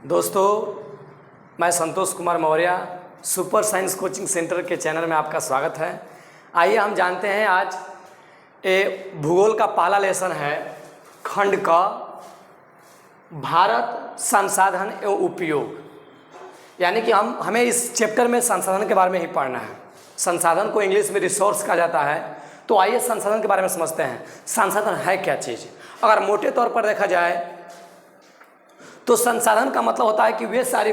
दोस्तों, मैं Santosh Kumar Maurya super science coaching centre के चैनल में आपका स्वागत है। आइए हम जानते हैं आज भूगोल का पहला लेसन है खंड का भारत संसाधन एवं उपयोग। यानी कि हमें इस चैप्टर में संसाधन के बारे में ही पढ़ना है। संसाधन को इंग्लिश में रिसोर्स कहा जाता है। तो आइए संसाधन के बारे में समझते हैं। संसाधन है क्या चीज़? अगर मोटे तौर पर देखा जाए तो संसाधन का मतलब होता है कि वे सारी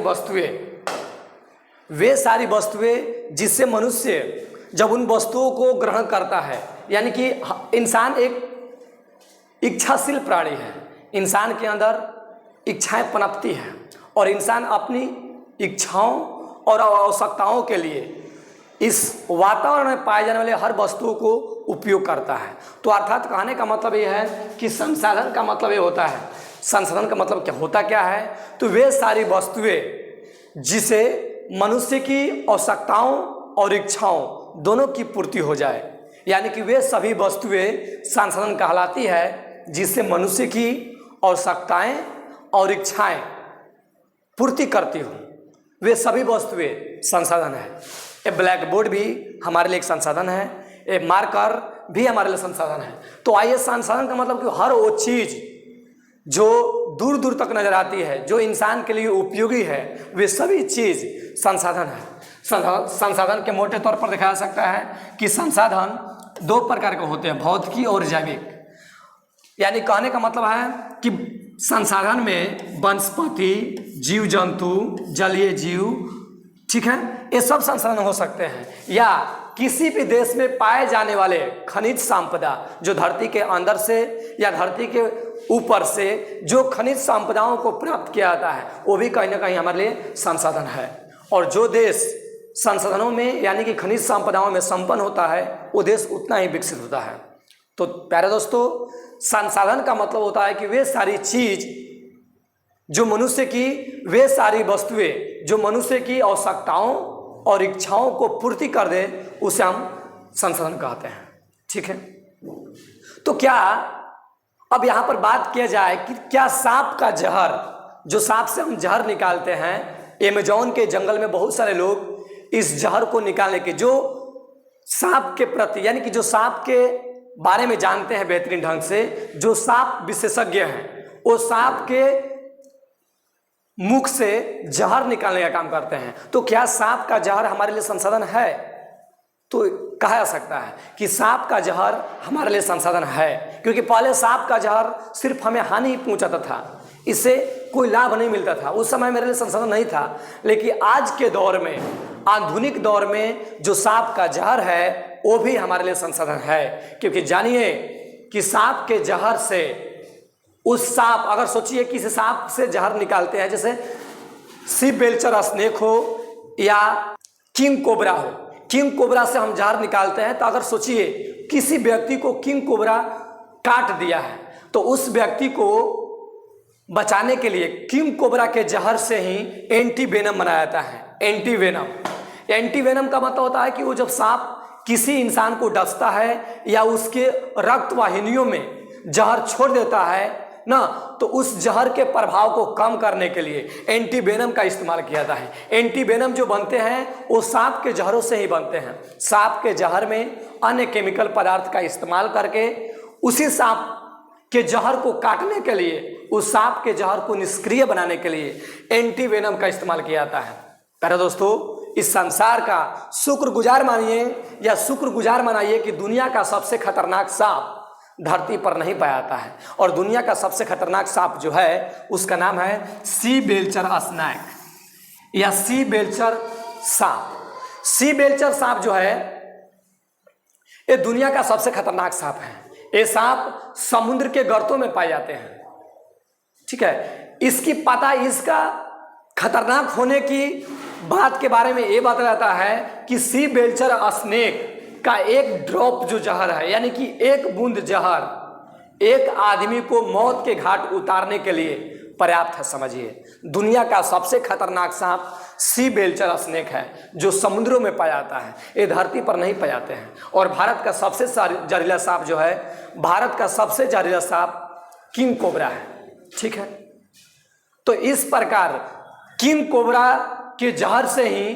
वस्तुएं जिससे मनुष्य जब उन वस्तुओं को ग्रहण करता है, यानी कि इंसान एक इच्छाशील प्राणी है। इंसान के अंदर इच्छाएं पनपती हैं और इंसान अपनी इच्छाओं और आवश्यकताओं के लिए इस वातावरण में पाए जाने वाले हर वस्तुओं को उपयोग करता है। तो अर्थात कहने का मतलब ये है कि संसाधन का मतलब ये होता है, संसाधन का मतलब क्या होता क्या है? तो वे सारी वस्तुएं जिसे मनुष्य की आवश्यकताओं और इच्छाओं दोनों की पूर्ति हो जाए, यानी कि वे सभी वस्तुएं संसाधन कहलाती है जिससे मनुष्य की आवश्यकताएं और इच्छाएं पूर्ति करती हो। वे सभी वस्तुएं संसाधन है। ये ब्लैक बोर्ड भी हमारे लिए एक संसाधन है, ये मार्कर भी हमारे लिए संसाधन है। तो आइए, संसाधन का मतलब कि हर वो चीज़ जो दूर दूर तक नजर आती है, जो इंसान के लिए उपयोगी है, वे सभी चीज़ संसाधन है। संसाधन के मोटे तौर पर देखा जा सकता है कि संसाधन दो प्रकार के होते हैं, भौतिकी और जैविक। यानी कहने का मतलब है कि संसाधन में वनस्पति, जीव जंतु, जलीय जीव, ठीक है, ये सब संसाधन हो सकते हैं। या किसी भी देश में पाए जाने वाले खनिज संपदा, जो धरती के अंदर से या धरती के ऊपर से जो खनिज संपदाओं को प्राप्त किया जाता है, वो भी कहीं ना कहीं हमारे लिए संसाधन है। और जो देश संसाधनों में यानी कि खनिज संपदाओं में संपन्न होता है, वो देश उतना ही विकसित होता है। तो प्यारे दोस्तों, संसाधन का मतलब होता है कि वे सारी चीज जो मनुष्य की, वे सारी वस्तुएं जो मनुष्य की आवश्यकताओं और इच्छाओं को पूर्ति कर दे, उसे हम संसाधन कहते हैं। ठीक है, तो क्या अब यहाँ पर बात किया जाए कि क्या सांप का जहर, जो सांप से हम जहर निकालते हैं, अमेज़न के जंगल में बहुत सारे लोग इस जहर को निकालने के, जो सांप के प्रति यानी कि जो सांप के बारे में जानते हैं बेहतरीन ढंग से, जो सांप विशेषज्ञ हैं, वो सांप के मुख से जहर निकालने का काम करते हैं। तो क्या सांप का जहर हमारे लिए संसाधन है? तो कहा जा सकता है कि सांप का जहर हमारे लिए संसाधन है, क्योंकि पहले सांप का जहर सिर्फ हमें हानि ही पहुंचाता था, इससे कोई लाभ नहीं मिलता था। उस समय मेरे लिए संसाधन नहीं था। लेकिन आज के दौर में, आधुनिक दौर में, जो सांप का जहर है वो भी हमारे लिए संसाधन है। क्योंकि जानिए कि सांप के जहर से, उस सांप, अगर सोचिए किसी सांप से जहर निकालते हैं, जैसे सी बेल्चर स्नेक हो या किंग कोबरा हो, किंग कोबरा से हम जहर निकालते हैं, तो अगर सोचिए किसी व्यक्ति को किंग कोबरा काट दिया है, तो उस व्यक्ति को बचाने के लिए किंग कोबरा के जहर से ही एंटी वेनम बनाया जाता है। एंटी वेनम का मतलब होता है कि वो जब सांप किसी इंसान को डसता है या उसके रक्त वाहिनियों में जहर छोड़ देता है ना, तो उस जहर के प्रभाव को कम करने के लिए एंटी वेनम का इस्तेमाल किया जाता है। एंटी वेनम जो बनते हैं वो सांप के जहरों से ही बनते हैं। सांप के जहर में अन्य केमिकल पदार्थ का इस्तेमाल करके उसी सांप के जहर को काटने के लिए, उस सांप के जहर को निष्क्रिय बनाने के लिए एंटी वेनम का इस्तेमाल किया जाता है। प्यारे दोस्तों, इस संसार का शुक्रगुजार मानिए या शुक्रगुजार मनाइए कि दुनिया का सबसे खतरनाक सांप धरती पर नहीं पाया जाता है। और दुनिया का सबसे खतरनाक सांप जो है, उसका नाम है सी बेल्चर स्नेक या सी बेल्चर सांप। सी बेल्चर सांप जो है, ये दुनिया का सबसे खतरनाक सांप है। ये सांप समुद्र के गर्तों में पाए जाते हैं। ठीक है, इसका खतरनाक होने की बात के बारे में ये बताया जाता है कि सी बेल्चर स्नेक का एक ड्रॉप जो जहर है, यानी कि एक बूंद जहर एक आदमी को मौत के घाट उतारने के लिए पर्याप्त है। समझिए, दुनिया का सबसे खतरनाक सांप सी बेल्चर स्नेक है, जो समुद्रों में पाया जाता है, ये धरती पर नहीं पाए जाते हैं। और भारत का सबसे जहरीला सांप जो है, भारत का सबसे जहरीला सांप किंग कोबरा है। ठीक है, तो इस प्रकार किंग कोबरा के जहर से ही,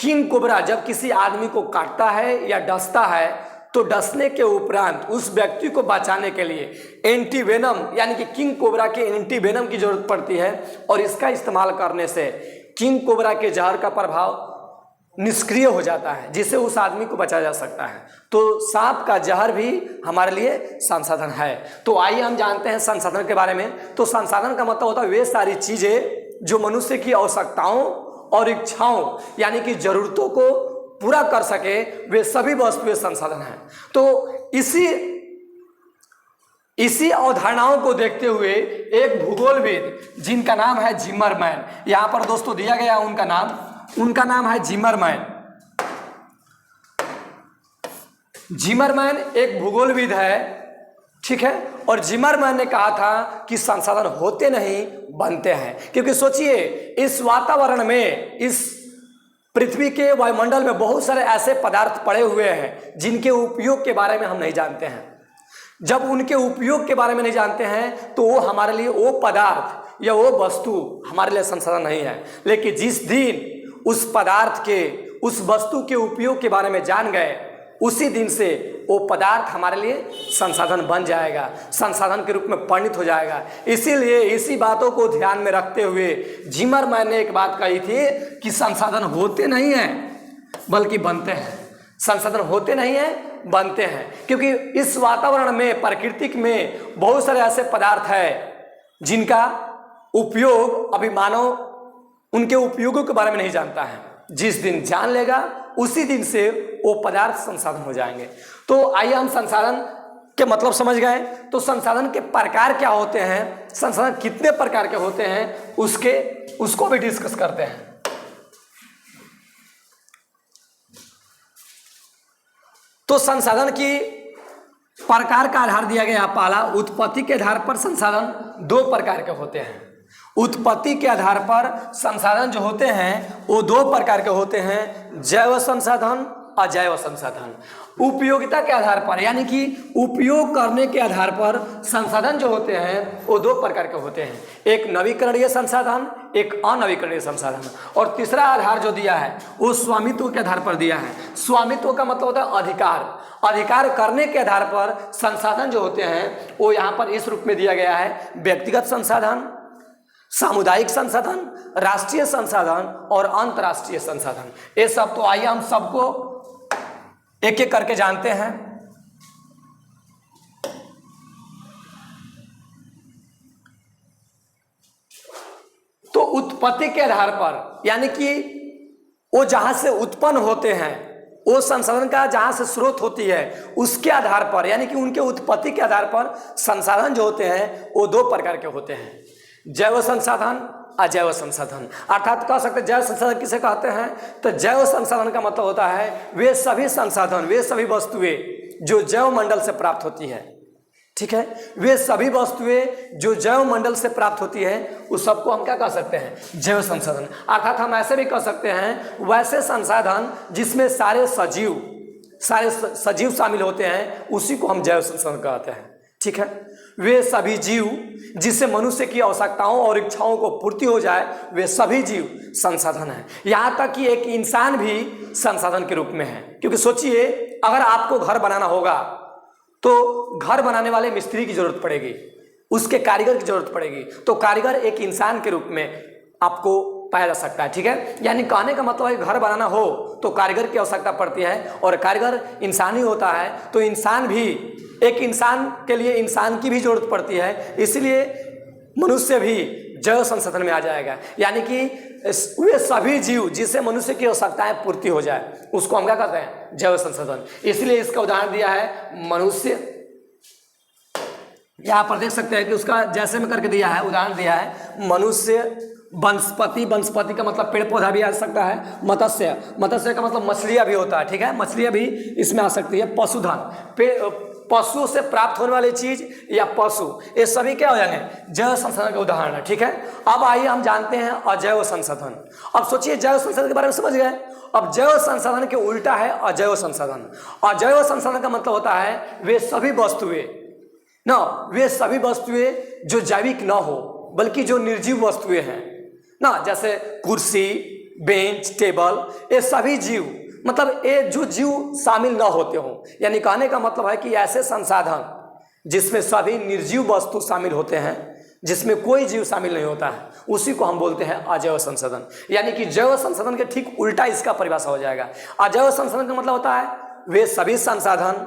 किंग कोबरा जब किसी आदमी को काटता है या डसता है तो डसने के उपरांत उस व्यक्ति को बचाने के लिए एंटीवेनम यानी कि किंग कोबरा के एंटीवेनम की जरूरत पड़ती है, और इसका इस्तेमाल करने से किंग कोबरा के जहर का प्रभाव निष्क्रिय हो जाता है, जिससे उस आदमी को बचाया जा सकता है। तो सांप का जहर भी हमारे लिए संसाधन है। तो आइए हम जानते हैं संसाधन के बारे में। तो संसाधन का मतलब होता है वे सारी चीजें जो मनुष्य की आवश्यकताओं और इच्छाओं यानी कि जरूरतों को पूरा कर सके, वे सभी वस्तुएं संसाधन हैं। तो इसी अवधारणाओं को देखते हुए एक भूगोलविद जिनका नाम है जिमरमैन, यहां पर दोस्तों दिया गया उनका नाम है जिमरमैन। जिमरमैन एक भूगोलविद है, ठीक है। और जिमरमैन ने कहा था कि संसाधन होते नहीं बनते हैं, क्योंकि सोचिए इस वातावरण में, इस पृथ्वी के वायुमंडल में बहुत सारे ऐसे पदार्थ पड़े हुए हैं जिनके उपयोग के बारे में हम नहीं जानते हैं। जब उनके उपयोग के बारे में नहीं जानते हैं तो वो हमारे लिए वो पदार्थ या वो वस्तु हमारे लिए संसाधन नहीं है। लेकिन जिस दिन उस पदार्थ के, उस वस्तु के उपयोग के बारे में जान गए, उसी दिन से वो पदार्थ हमारे लिए संसाधन बन जाएगा, संसाधन के रूप में परिणत हो जाएगा। इसीलिए इसी बातों को ध्यान में रखते हुए जिमरमैन ने एक बात कही थी कि संसाधन होते नहीं हैं बल्कि बनते हैं। संसाधन होते नहीं हैं, बनते हैं, क्योंकि इस वातावरण में, प्राकृतिक में बहुत सारे ऐसे पदार्थ हैं जिनका उपयोग अभी मानव उनके उपयोगों के बारे में नहीं जानता है। जिस दिन जान लेगा उसी दिन से वो पदार्थ संसाधन हो जाएंगे। तो आइए हम संसाधन के मतलब समझ गए। तो संसाधन के प्रकार क्या होते हैं, संसाधन कितने प्रकार के होते हैं, उसको भी डिस्कस करते हैं। तो संसाधन की प्रकार का आधार दिया गया। पहला, उत्पत्ति के आधार पर संसाधन दो प्रकार के होते हैं। उत्पत्ति के आधार पर संसाधन जो होते हैं वो दो प्रकार के होते हैं, जैव संसाधन, अजैव संसाधन। उपयोगिता के आधार पर यानी कि उपयोग करने के आधार पर संसाधन जो होते हैं वो दो प्रकार के होते हैं, एक नवीकरणीय संसाधन, एक अनवीकरणीय संसाधन। और तीसरा आधार जो दिया है वो स्वामित्व के आधार पर दिया है। स्वामित्व का मतलब होता है अधिकार। अधिकार करने के आधार पर संसाधन जो होते हैं वो यहाँ पर इस रूप में दिया गया है, व्यक्तिगत संसाधन, सामुदायिक संसाधन, राष्ट्रीय संसाधन और अंतर्राष्ट्रीय संसाधन। ये सब तो आइए हम सबको एक एक करके जानते हैं। तो उत्पत्ति के आधार पर यानी कि वो जहां से उत्पन्न होते हैं, वो संसाधन का जहां से स्रोत होती है उसके आधार पर यानी कि उनके उत्पत्ति के आधार पर संसाधन जो होते हैं वो दो प्रकार के होते हैं, जैव संसाधन, अजैव संसाधन। अर्थात कह सकते हैं जैव संसाधन किसे कहते हैं, तो जैव संसाधन का मतलब होता है वे सभी संसाधन, वे सभी वस्तुएं जो जैव मंडल से प्राप्त होती है, ठीक है। वे सभी वस्तुएं जो जैव मंडल से प्राप्त होती है उस सबको हम क्या कह सकते हैं, जैव संसाधन। अर्थात हम ऐसे भी कह सकते हैं वैसे संसाधन जिसमें सारे सजीव शामिल होते हैं उसी को हम जैव संसाधन कहते हैं, ठीक है। वे सभी जीव जिससे मनुष्य की आवश्यकताओं और इच्छाओं को पूर्ति हो जाए, वे सभी जीव संसाधन हैं। यहाँ तक कि एक इंसान भी संसाधन के रूप में है, क्योंकि सोचिए अगर आपको घर बनाना होगा तो घर बनाने वाले मिस्त्री की जरूरत पड़ेगी, उसके कारीगर की जरूरत पड़ेगी। तो कारीगर एक इंसान के रूप में आपको पाया जा सकता है, ठीक है। यानी कहने का मतलब है घर बनाना हो तो कारीगर की आवश्यकता पड़ती है, और कारीगर इंसान ही होता है तो इंसान भी, एक इंसान के लिए इंसान की भी जरूरत पड़ती है। इसलिए मनुष्य भी जैव संसाधन में आ जाएगा। यानी कि वे सभी जीव जिससे मनुष्य की आवश्यकताएं पूर्ति हो जाए उसको हम क्या कहते हैं, जैव संसाधन। इसलिए इसका उदाहरण दिया है मनुष्य। यहाँ पर देख सकते हैं कि उसका जैसे में करके दिया है, उदाहरण दिया है मनुष्य, वनस्पति, वनस्पति का मतलब पेड़ पौधा भी आ सकता है, मत्स्य, मत्स्य का मतलब मछलियां भी होता है, ठीक है, मछलियां भी इसमें आ सकती है, पशुधन, पशु से प्राप्त होने वाली चीज या पशु, ये सभी क्या हो जाएंगे, जैव संसाधन के उदाहरण है, ठीक है। अब आइए हम जानते हैं अजैव संसाधन। अब सोचिए जैव संसाधन के बारे में समझ गए। अब जैव संसाधन के उल्टा है अजैव संसाधन। अजैव संसाधन का मतलब होता है वे सभी वस्तुएं जो जैविक न हो बल्कि जो निर्जीव वस्तुएं हैं ना, जैसे कुर्सी, बेंच, टेबल, ये सभी जीव, मतलब ये जो जीव शामिल ना होते हो, यानी कहने का मतलब है कि ऐसे संसाधन जिसमें सभी निर्जीव वस्तु शामिल होते हैं, जिसमें कोई जीव शामिल नहीं होता है, उसी को हम बोलते हैं अजैव संसाधन। यानी कि जैव संसाधन के ठीक उल्टा इसका परिभाषा हो जाएगा। अजैव संसाधन का मतलब होता है वे सभी संसाधन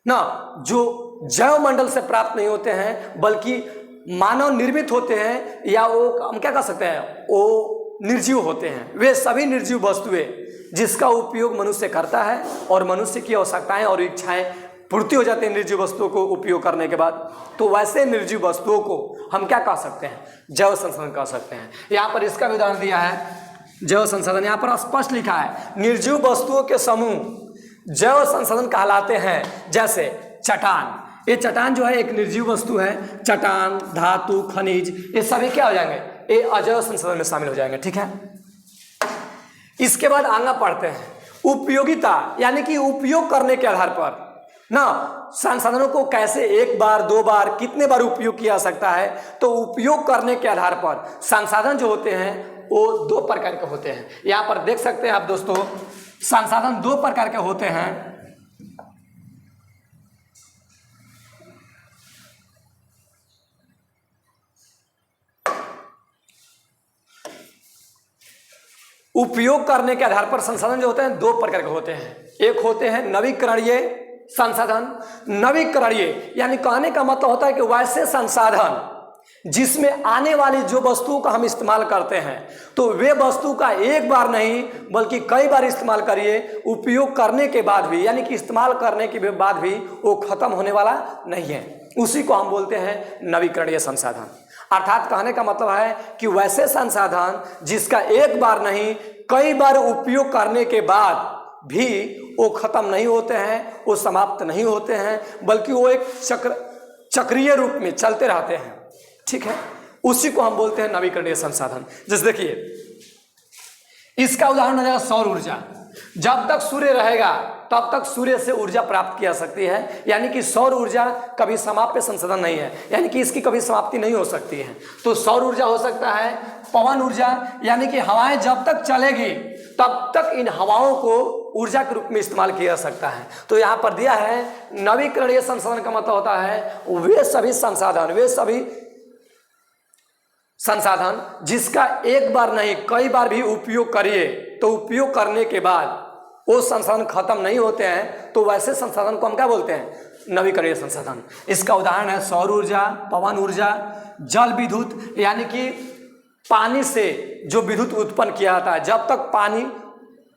ना जो जैव मंडल से प्राप्त नहीं होते हैं बल्कि मानव निर्मित होते हैं, या वो हम क्या कह सकते हैं, वो निर्जीव होते हैं। वे सभी निर्जीव वस्तुएं जिसका उपयोग मनुष्य करता है और मनुष्य की आवश्यकताएं और इच्छाएं पूर्ति हो जाती है निर्जीव वस्तुओं को उपयोग करने के बाद, तो वैसे निर्जीव वस्तुओं को हम क्या कह सकते हैं, जैव संसाधन कह सकते हैं। यहाँ पर इसका भी उदाहरण दिया है जैव संसाधन। यहाँ पर स्पष्ट लिखा है निर्जीव वस्तुओं के समूह जैव संसाधन कहलाते हैं। जैसे चट्टान, ये चट्टान जो है एक निर्जीव वस्तु है। चट्टान, धातु, खनिज, ये सभी क्या हो जाएंगे, ये अजैव संसाधन में शामिल हो जाएंगे। ठीक है, इसके बाद आगे पढ़ते हैं उपयोगिता, यानी कि उपयोग करने के आधार पर ना संसाधनों को कैसे एक बार, दो बार, कितने बार उपयोग किया जा सकता है। तो उपयोग करने के आधार पर संसाधन जो होते हैं वो दो प्रकार के होते हैं। यहाँ पर देख सकते हैं आप दोस्तों, संसाधन दो प्रकार के होते हैं। उपयोग करने के आधार पर संसाधन जो होते हैं दो प्रकार के होते हैं। एक होते हैं नवीकरणीय संसाधन। नवीकरणीय यानी कहने का मतलब होता है कि वैसे संसाधन जिसमें आने वाली जो वस्तुओं का हम इस्तेमाल करते हैं, तो वे वस्तु का एक बार नहीं बल्कि कई बार इस्तेमाल करिए, उपयोग करने के बाद भी, यानी कि इस्तेमाल करने के बाद भी वो खत्म होने वाला नहीं है, उसी को हम बोलते हैं नवीकरणीय संसाधन। अर्थात कहने का मतलब है कि वैसे संसाधन जिसका एक बार नहीं कई बार उपयोग करने के बाद भी वो खत्म नहीं होते हैं, वो समाप्त नहीं होते हैं, बल्कि वो एक चक्रीय रूप में चलते रहते हैं। ठीक है, उसी को हम बोलते हैं नवीकरणीय संसाधन। जैसे देखिए इसका उदाहरण हो जाएगा सौर ऊर्जा। जब तक सूर्य रहेगा तब तक सूर्य से ऊर्जा प्राप्त की जा सकती है, यानी कि सौर ऊर्जा कभी समाप्य संसाधन नहीं है, यानी कि इसकी कभी समाप्ति नहीं हो सकती है। तो सौर ऊर्जा हो सकता है, पवन ऊर्जा, यानी कि हवाएं जब तक चलेगी तब तक इन हवाओं को ऊर्जा के रूप में इस्तेमाल किया जा सकता है। तो यहाँ पर दिया है नवीकरणीय संसाधन का मतलब होता है वे सभी संसाधन, वे सभी संसाधन जिसका एक बार नहीं कई बार भी उपयोग करिए तो उपयोग करने के बाद वो संसाधन खत्म नहीं होते हैं, तो वैसे संसाधन को हम क्या बोलते हैं, नवीकरणीय संसाधन। इसका उदाहरण है सौर ऊर्जा, पवन ऊर्जा, जल विद्युत, यानी कि पानी से जो विद्युत उत्पन्न किया जाता है, जब तक पानी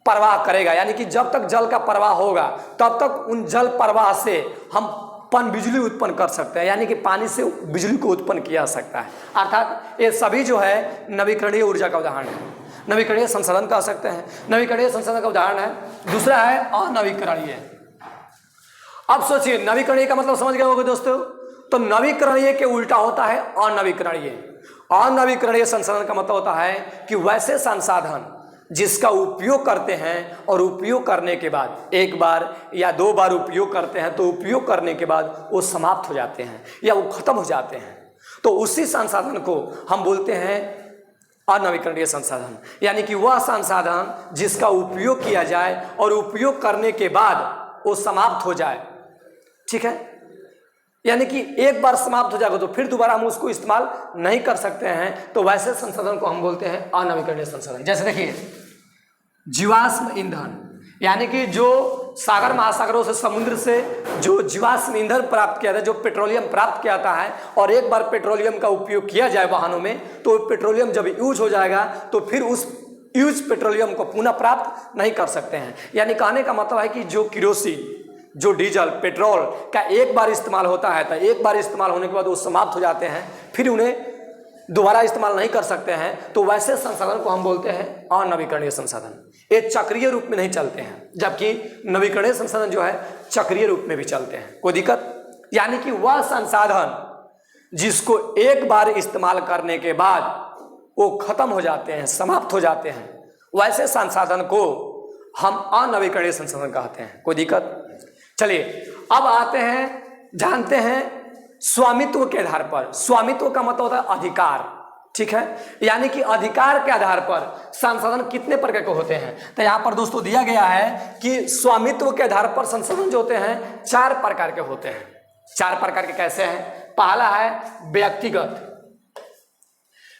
प्रवाह करेगा, यानी कि जब तक जल का प्रवाह होगा तब तक उन जल प्रवाह से हम बिजली उत्पन्न कर सकते हैं, यानी कि पानी से बिजली को उत्पन्न किया जा सकता है। अर्थात ये सभी जो है नवीकरणीय ऊर्जा का उदाहरण है, नवीकरणीय संसाधन कह सकते हैं। नवीकरणीय संसाधन का उदाहरण है। दूसरा है अनवीकरणीय। अब सोचिए नवीकरणीय का मतलब समझ गए होंगे दोस्तों, तो नवीकरणीय के उल्टा होता है अनवीकरणीय। अनवीकरणीय संसाधन का मतलब होता है कि वैसे संसाधन जिसका उपयोग करते हैं और उपयोग करने के बाद एक बार या दो बार उपयोग करते हैं, तो उपयोग करने के बाद वो समाप्त हो जाते हैं या वो खत्म हो जाते हैं, तो उसी संसाधन को हम बोलते हैं अनवीकरणीय संसाधन। यानी कि वह संसाधन जिसका उपयोग किया जाए और उपयोग करने के बाद वो समाप्त हो जाए। ठीक है, यानी कि एक बार समाप्त हो जाएगा तो फिर दोबारा हम उसको इस्तेमाल नहीं कर सकते हैं, तो वैसे संसाधन को हम बोलते हैं अनवीकरणीय संसाधन। जैसे देखिए जीवाश्म ईंधन, यानी कि जो सागर महासागरों से, समुद्र से जो जीवाश्म ईंधन प्राप्त किया जाता है, जो पेट्रोलियम प्राप्त किया जाता है, और एक बार पेट्रोलियम का उपयोग किया जाए वाहनों में, तो पेट्रोलियम जब यूज हो जाएगा तो फिर उस यूज पेट्रोलियम को पुनः प्राप्त नहीं कर सकते हैं। यानी कहने का मतलब है कि जो किरोसिन, जो डीजल, पेट्रोल का एक बार इस्तेमाल होता है, तो एक बार इस्तेमाल होने के बाद वो समाप्त हो जाते हैं, फिर उन्हें दोबारा इस्तेमाल नहीं कर सकते हैं, तो वैसे संसाधन को हम बोलते हैं अनवीकरणीय संसाधन। ये चक्रीय रूप में नहीं चलते हैं, जबकि नवीकरणीय संसाधन जो है चक्रीय रूप में भी चलते हैं। कोई दिक्कत? यानी कि वह संसाधन जिसको एक बार इस्तेमाल करने के बाद वो खत्म हो जाते हैं, समाप्त हो जाते हैं, वैसे संसाधन को हम अनवीकरणीय संसाधन कहते हैं। कोई दिक्कत? चलिए अब आते हैं, जानते हैं स्वामित्व के आधार पर। स्वामित्व का मतलब होता है अधिकार, ठीक है, यानी कि अधिकार के आधार पर संसाधन कितने प्रकार के होते हैं। तो यहाँ पर दोस्तों दिया गया है कि स्वामित्व के आधार पर संसाधन जो होते हैं 4 प्रकार के होते हैं। 4 प्रकार के कैसे हैं? पहला है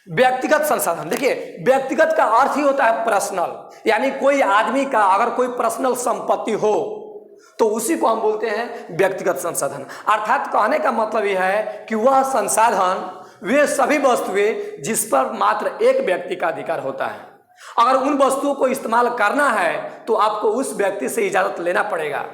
व्यक्तिगत संसाधन। देखिए, व्यक्तिगत का अर्थ ही होता है पर्सनल, यानी कोई आदमी का अगर कोई पर्सनल संपत्ति हो तो उसी को हम बोलते हैं व्यक्तिगत संसाधन। अर्थात कहने का मतलब यह है कि वह संसाधन वे सभी वस्तुएं जिस पर मात्र एक व्यक्ति का अधिकार होता है। अगर उन वस्तुओं को इस्तेमाल करना है तो आपको उस व्यक्ति से इजाजत लेना पड़ेगा।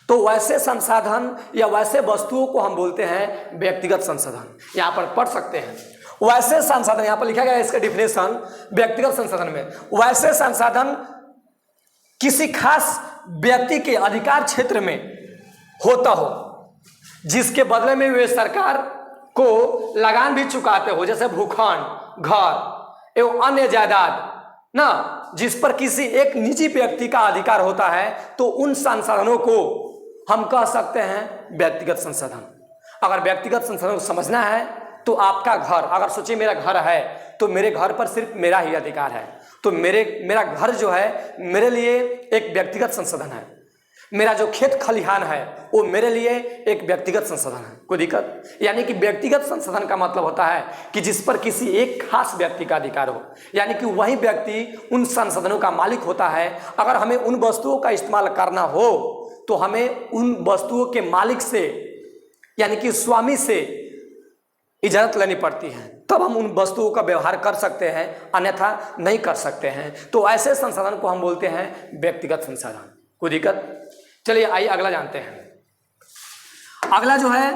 तो वैसे संसाधन या वैसे वस्तुओं को हम बोलते हैं व्यक्तिगत संसाधन। यहां पर पढ़ सकते हैं वैसे संसाधन, यहां पर लिखा गया है इसका डिफिनेशन व्यक्तिगत संसाधन में। वैसे संसाधन किसी खास व्यक्ति के अधिकार क्षेत्र में होता हो जिसके बदले में वे सरकार को लगान भी चुकाते हो, जैसे भूखंड, घर एवं अन्य जायदाद ना, जिस पर किसी एक निजी व्यक्ति का अधिकार होता है, तो उन संसाधनों को हम कह सकते हैं व्यक्तिगत संसाधन। अगर व्यक्तिगत संसाधन को समझना है तो आपका घर, अगर सोचिए मेरा घर है तो मेरे घर पर सिर्फ मेरा ही अधिकार है, तो मेरा घर जो है मेरे लिए एक व्यक्तिगत संसाधन है। मेरा जो खेत खलिहान है वो मेरे लिए एक व्यक्तिगत संसाधन है। कोई दिक्कत? यानी कि व्यक्तिगत संसाधन का मतलब होता है कि जिस पर किसी एक खास व्यक्ति का अधिकार हो, यानी कि वही व्यक्ति उन संसाधनों का मालिक होता है। अगर हमें उन वस्तुओं का इस्तेमाल करना हो तो हमें उन वस्तुओं के मालिक से यानी कि स्वामी से इजाजत लेनी पड़ती है, तब हम उन वस्तुओं का व्यवहार कर सकते हैं, अन्यथा नहीं कर सकते हैं। तो ऐसे संसाधन को हम बोलते हैं व्यक्तिगत संसाधन। कोई दिक्कत? चलिए आइए अगला जानते हैं। अगला जो है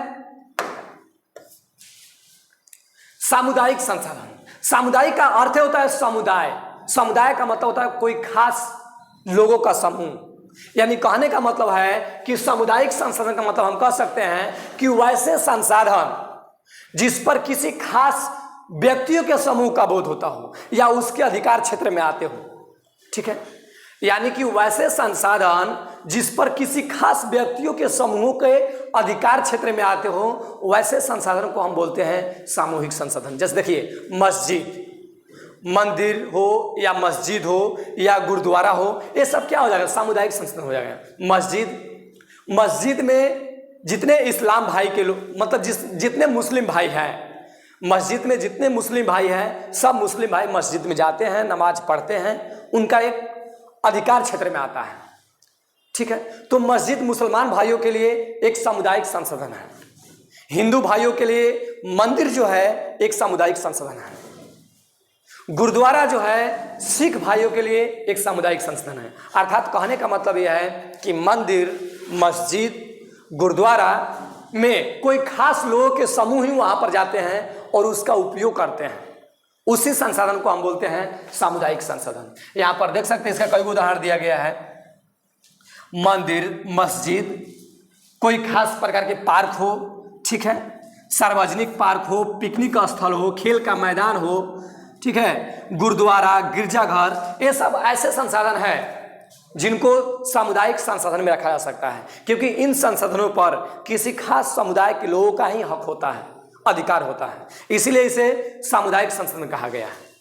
सामुदायिक संसाधन। सामुदायिक का अर्थ होता है समुदाय। समुदाय का मतलब होता है कोई खास लोगों का समूह। यानी कहने का मतलब है कि सामुदायिक संसाधन का मतलब हम कह सकते हैं कि वैसे संसाधन जिस पर किसी खास व्यक्तियों के समूह का बोध होता हो या उसके अधिकार क्षेत्र में आते हो। ठीक है, यानी कि वैसे संसाधन जिस पर किसी खास व्यक्तियों के समूहों के अधिकार क्षेत्र में आते हो, वैसे संसाधन को हम बोलते हैं सामूहिक संसाधन। जैसे देखिए, मस्जिद, मंदिर हो या मस्जिद हो या गुरुद्वारा हो, ये सब क्या हो जाएगा? सामुदायिक संसाधन हो जाएगा। मस्जिद में जितने इस्लाम भाई के लोग, मतलब जितने मुस्लिम भाई हैं, मस्जिद में जितने मुस्लिम भाई हैं, सब मुस्लिम भाई मस्जिद में जाते हैं, नमाज पढ़ते हैं, उनका एक अधिकार क्षेत्र में आता है। ठीक है, तो मस्जिद मुसलमान भाइयों के लिए एक सामुदायिक संसाधन है। हिंदू भाइयों के लिए मंदिर जो है एक सामुदायिक संसाधन है। गुरुद्वारा जो है सिख भाइयों के लिए एक सामुदायिक संसाधन है। अर्थात कहने का मतलब यह है कि मंदिर, मस्जिद, गुरुद्वारा में कोई खास लोगों के समूह ही वहां पर जाते हैं और उसका उपयोग करते हैं। उसी संसाधन को हम बोलते हैं सामुदायिक संसाधन। यहां पर देख सकते हैं, इसका कई उदाहरण दिया गया है। मंदिर, मस्जिद, कोई खास प्रकार के पार्क हो, ठीक है, सार्वजनिक पार्क हो, पिकनिक स्थल हो, खेल का मैदान हो, ठीक है, गुरुद्वारा, गिरजाघर, ये सब ऐसे संसाधन हैं जिनको सामुदायिक संसाधन में रखा जा सकता है, क्योंकि इन संसाधनों पर किसी खास समुदाय के लोगों का ही हक होता है, अधिकार होता है। इसीलिए इसे सामुदायिक संसाधन कहा गया है।